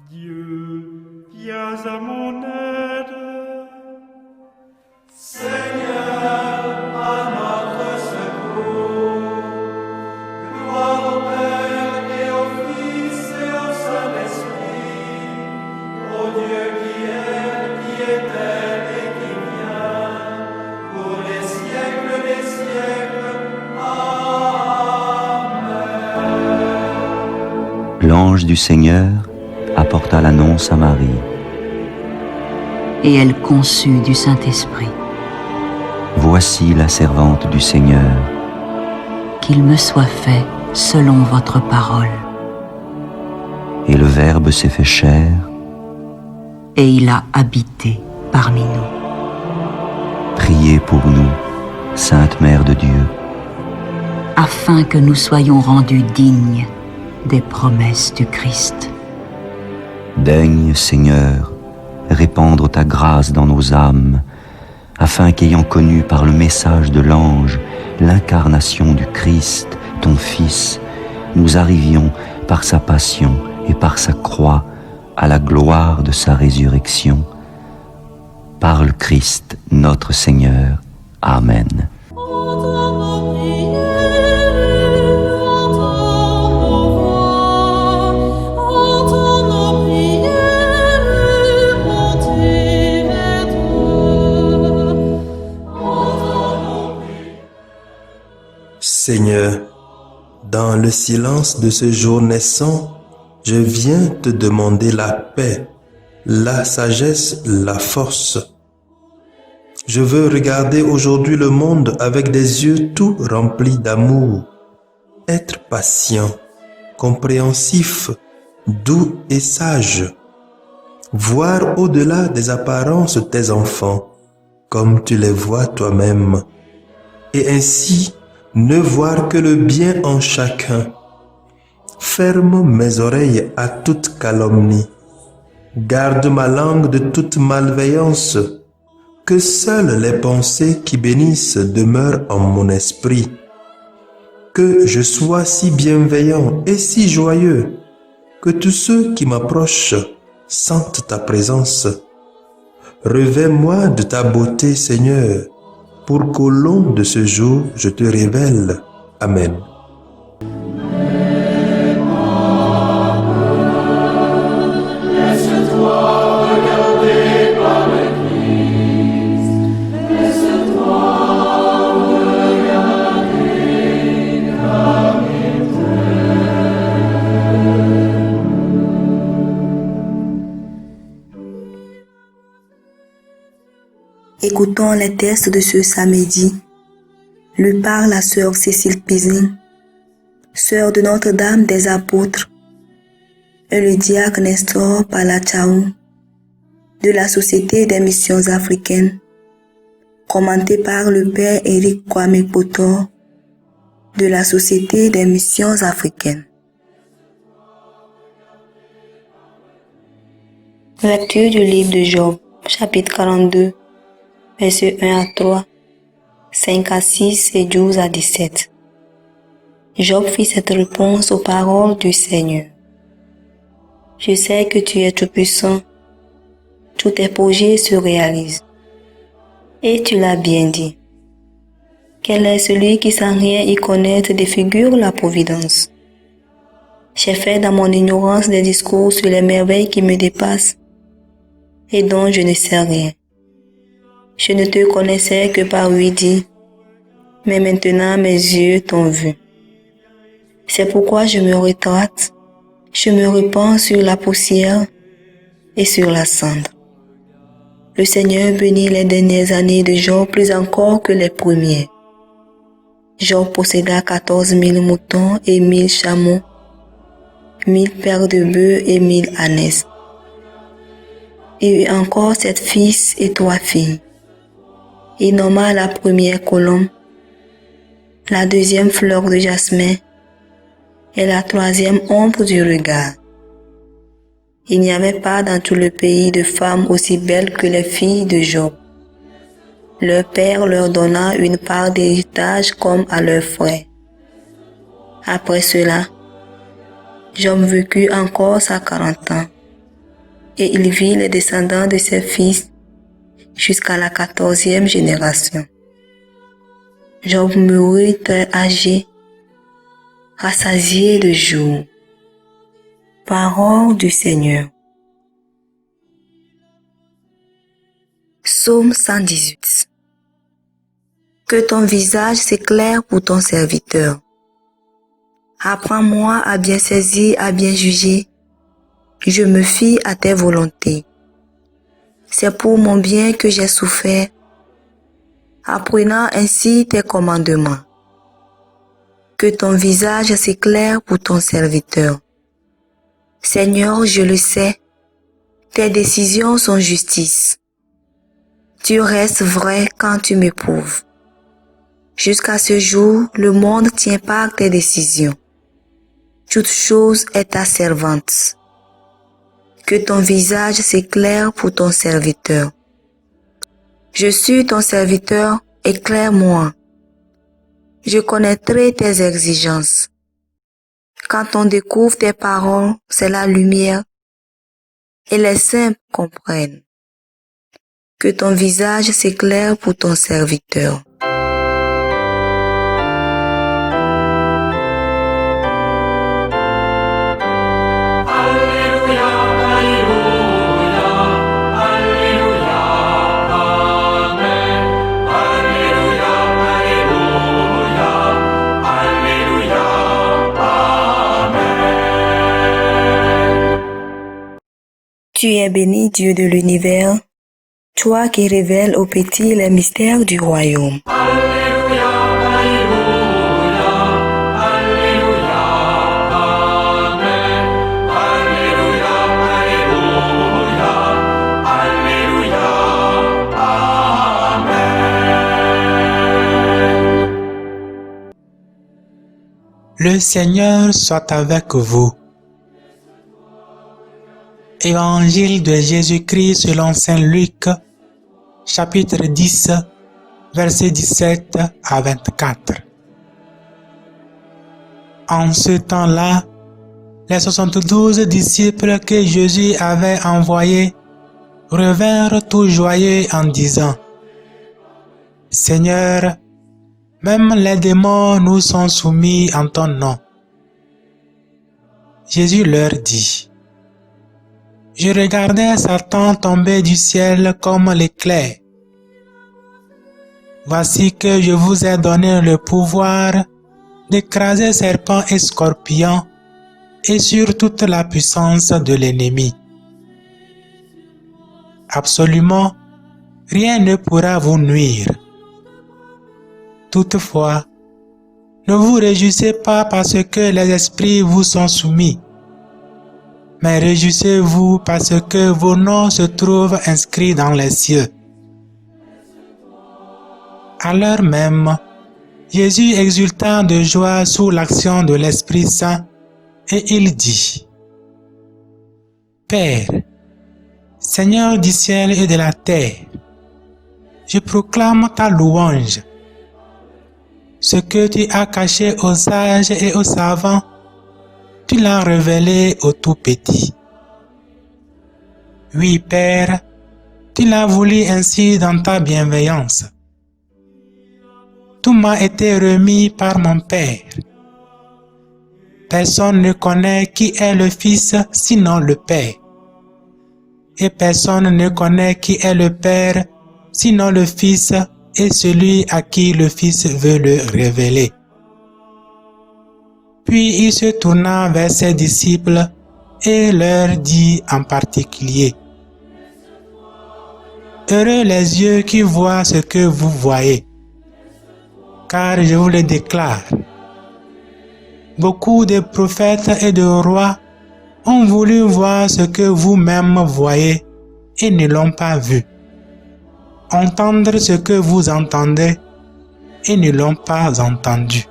Dieu, viens à mon aide. Seigneur, à notre secours. Gloire au Père et au Fils et au Saint-Esprit, au Dieu qui était et qui vient, pour les siècles des siècles. Amen. L'ange du Seigneur apporta l'annonce à Marie. Et elle conçut du Saint-Esprit. Voici la servante du Seigneur. Qu'il me soit fait selon votre parole. Et le Verbe s'est fait chair. Et il a habité parmi nous. Priez pour nous, Sainte Mère de Dieu, Afin que nous soyons rendus dignes des promesses du Christ. Daigne, Seigneur, répandre ta grâce dans nos âmes, afin qu'ayant connu par le message de l'ange l'incarnation du Christ, ton Fils, nous arrivions par sa passion et par sa croix à la gloire de sa résurrection. Par le Christ notre Seigneur. Amen. Seigneur, dans le silence de ce jour naissant, je viens te demander la paix, la sagesse, la force. Je veux regarder aujourd'hui le monde avec des yeux tout remplis d'amour, être patient, compréhensif, doux et sage, voir au-delà des apparences tes enfants, comme tu les vois toi-même, et ainsi ne voir que le bien en chacun. Ferme mes oreilles à toute calomnie. Garde ma langue de toute malveillance. Que seules les pensées qui bénissent demeurent en mon esprit. Que je sois si bienveillant et si joyeux, que tous ceux qui m'approchent sentent ta présence. Revêts-moi de ta beauté, Seigneur, pour qu'au long de ce jour, je te révèle. Amen. Laisse-toi regarder par le Christ. Laisse-toi regarder car il Écoutons les textes de ce samedi, lu par la sœur Cécile Pizin, sœur de Notre-Dame des Apôtres, et le diacre Nestor Palachaou, de la Société des Missions Africaines, commenté par le père Éric Kwame Potor, de la Société des Missions Africaines. Lecture du livre de Job, chapitre 42. Versets 1 à 3, 5 à 6 et 12 à 17. Job fit cette réponse aux paroles du Seigneur. Je sais que tu es tout-puissant, tous tes projets se réalisent. Et tu l'as bien dit. Quel est celui qui sans rien y connaître défigure la providence? J'ai fait dans mon ignorance des discours sur les merveilles qui me dépassent et dont je ne sais rien. Je ne te connaissais que par ouï-dit, mais maintenant mes yeux t'ont vu. C'est pourquoi je me rétracte, je me repens sur la poussière et sur la cendre. Le Seigneur bénit les dernières années de Job plus encore que les premières. Job posséda 14 000 moutons et 1000 chameaux, 1000 paires de bœufs et 1000 ânesses. Il eut encore 7 fils et 3 filles. Il nomma la première colombe, la deuxième fleur de jasmin et la troisième ombre du regard. Il n'y avait pas dans tout le pays de femmes aussi belles que les filles de Job. Leur père leur donna une part d'héritage comme à leurs frères. Après cela, Job vécut encore 40 ans et il vit les descendants de ses fils jusqu'à la 14e génération. Job mourut très âgé, rassasié de jours. Parole du Seigneur. Psaume 118. Que ton visage s'éclaire pour ton serviteur. Apprends-moi à bien saisir, à bien juger. Je me fie à tes volontés. C'est pour mon bien que j'ai souffert, apprenant ainsi tes commandements. Que ton visage s'éclaire pour ton serviteur. Seigneur, je le sais, tes décisions sont justice. Tu restes vrai quand tu m'éprouves. Jusqu'à ce jour, le monde tient par tes décisions. Toute chose est ta servante. Que ton visage s'éclaire pour ton serviteur. Je suis ton serviteur, éclaire-moi. Je connaîtrai tes exigences. Quand on découvre tes paroles, c'est la lumière, et les simples comprennent. Que ton visage s'éclaire pour ton serviteur. Tu es béni, Dieu de l'univers, toi qui révèles aux petits les mystères du royaume. Alléluia, Alléluia, Alléluia, Amen. Alléluia, Alléluia, Alléluia, Amen. Le Seigneur soit avec vous. Évangile de Jésus-Christ selon Saint Luc, chapitre 10, versets 17 à 24. En ce temps-là, les 72 disciples que Jésus avait envoyés revinrent tout joyeux en disant : « Seigneur, même les démons nous sont soumis en ton nom. » Jésus leur dit : « Je regardais Satan tomber du ciel comme l'éclair. Voici que je vous ai donné le pouvoir d'écraser serpents et scorpions et sur toute la puissance de l'ennemi. Absolument, rien ne pourra vous nuire. Toutefois, ne vous réjouissez pas parce que les esprits vous sont soumis, mais réjouissez-vous parce que vos noms se trouvent inscrits dans les cieux. » À l'heure même, Jésus exulta de joie sous l'action de l'Esprit Saint et il dit : « Père, Seigneur du ciel et de la terre, je proclame ta louange. Ce que tu as caché aux sages et aux savants, tu l'as révélé aux tout petits. Oui, Père, tu l'as voulu ainsi dans ta bienveillance. Tout m'a été remis par mon Père. Personne ne connaît qui est le Fils sinon le Père. Et personne ne connaît qui est le Père sinon le Fils et celui à qui le Fils veut le révéler. » Puis il se tourna vers ses disciples et leur dit en particulier : « Heureux les yeux qui voient ce que vous voyez, car je vous le déclare, beaucoup de prophètes et de rois ont voulu voir ce que vous-même voyez et ne l'ont pas vu, entendre ce que vous entendez et ne l'ont pas entendu. »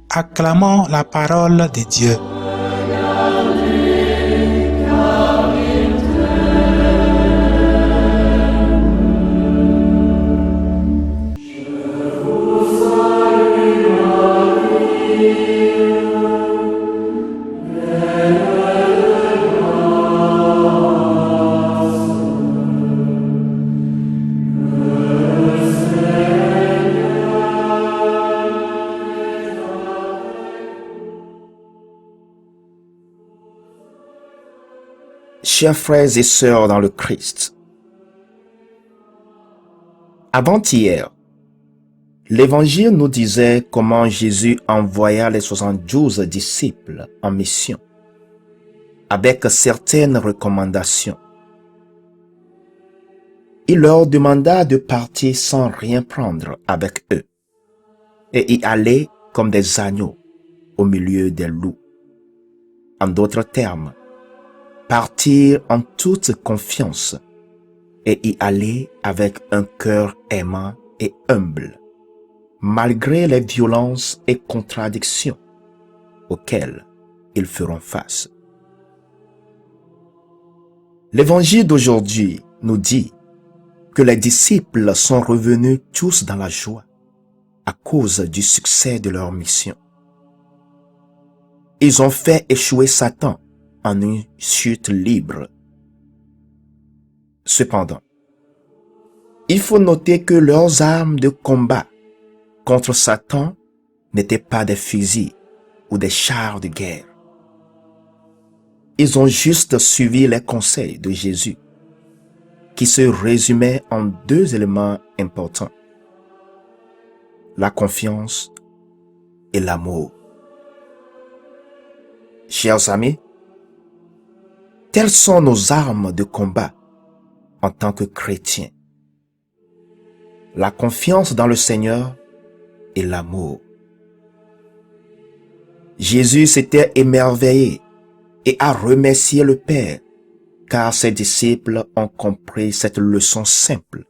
Acclamons la parole de Dieu. Chers frères et sœurs dans le Christ, avant-hier, l'Évangile nous disait comment Jésus envoya les 72 disciples en mission, avec certaines recommandations. Il leur demanda de partir sans rien prendre avec eux et y aller comme des agneaux au milieu des loups. En d'autres termes, partir en toute confiance et y aller avec un cœur aimant et humble, malgré les violences et contradictions auxquelles ils feront face. L'évangile d'aujourd'hui nous dit que les disciples sont revenus tous dans la joie à cause du succès de leur mission. Ils ont fait échouer Satan en une chute libre. Cependant, il faut noter que leurs armes de combat contre Satan n'étaient pas des fusils ou des chars de guerre. Ils ont juste suivi les conseils de Jésus, qui se résumaient en 2 éléments importants: la confiance et l'amour. Chers amis, quelles sont nos armes de combat en tant que chrétiens? La confiance dans le Seigneur et l'amour. Jésus s'était émerveillé et a remercié le Père, car ses disciples ont compris cette leçon simple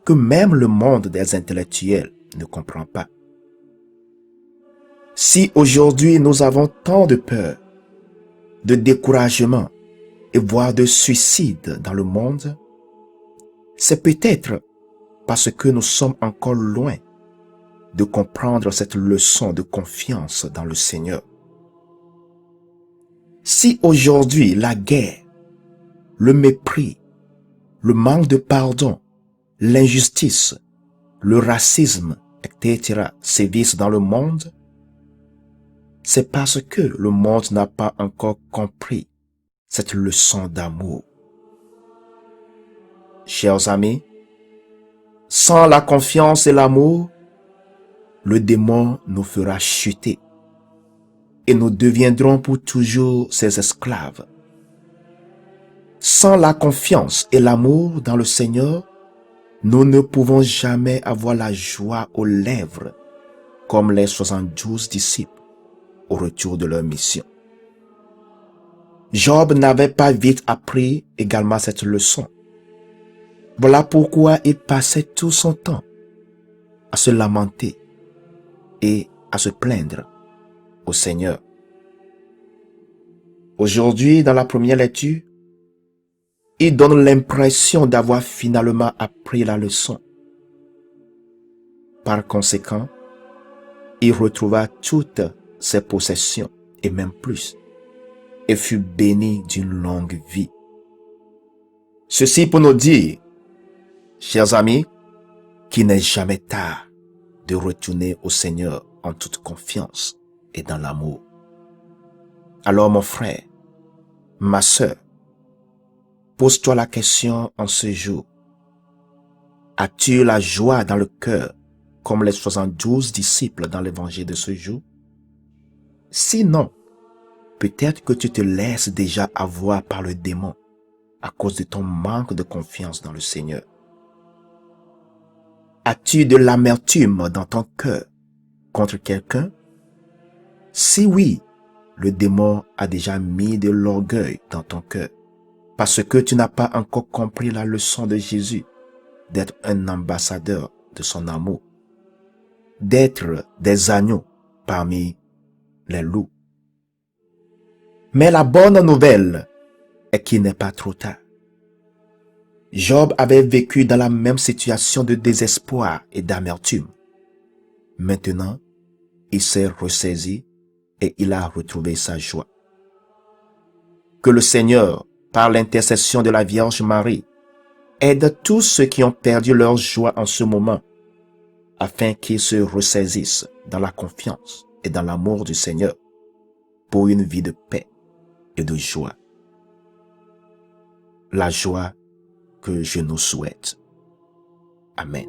que même le monde des intellectuels ne comprend pas. Si aujourd'hui nous avons tant de peur, de découragement et voire de suicide dans le monde, c'est peut-être parce que nous sommes encore loin de comprendre cette leçon de confiance dans le Seigneur. Si aujourd'hui la guerre, le mépris, le manque de pardon, l'injustice, le racisme, etc. sévissent dans le monde, c'est parce que le monde n'a pas encore compris cette leçon d'amour. Chers amis, sans la confiance et l'amour, le démon nous fera chuter et nous deviendrons pour toujours ses esclaves. Sans la confiance et l'amour dans le Seigneur, nous ne pouvons jamais avoir la joie aux lèvres comme les 72 disciples au retour de leur mission. Job n'avait pas vite appris également cette leçon. Voilà pourquoi il passait tout son temps à se lamenter et à se plaindre au Seigneur. Aujourd'hui, dans la première lecture, il donne l'impression d'avoir finalement appris la leçon. Par conséquent, il retrouva toutes ses possessions et même plus, et fut béni d'une longue vie. Ceci pour nous dire, chers amis, qu'il n'est jamais tard de retourner au Seigneur en toute confiance et dans l'amour. Alors mon frère, ma sœur, pose-toi la question en ce jour. As-tu la joie dans le cœur comme les 72 disciples dans l'évangile de ce jour? Sinon, peut-être que tu te laisses déjà avoir par le démon à cause de ton manque de confiance dans le Seigneur. As-tu de l'amertume dans ton cœur contre quelqu'un? Si oui, le démon a déjà mis de l'orgueil dans ton cœur parce que tu n'as pas encore compris la leçon de Jésus d'être un ambassadeur de son amour, d'être des agneaux parmi les loups. Mais la bonne nouvelle est qu'il n'est pas trop tard. Job avait vécu dans la même situation de désespoir et d'amertume. Maintenant, il s'est ressaisi et il a retrouvé sa joie. Que le Seigneur, par l'intercession de la Vierge Marie, aide tous ceux qui ont perdu leur joie en ce moment, afin qu'ils se ressaisissent dans la confiance et dans l'amour du Seigneur pour une vie de paix et de joie. la joie que je nous souhaite. Amen.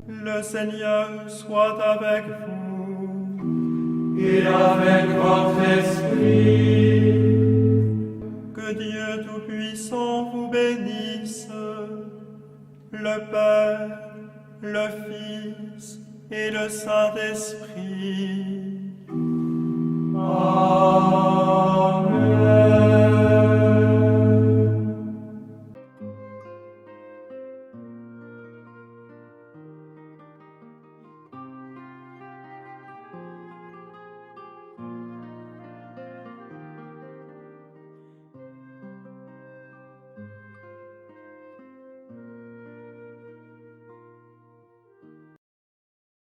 Le Seigneur soit avec vous. Et avec votre esprit, Que Dieu Tout-Puissant vous bénisse, le Père, le Fils et le Saint-Esprit.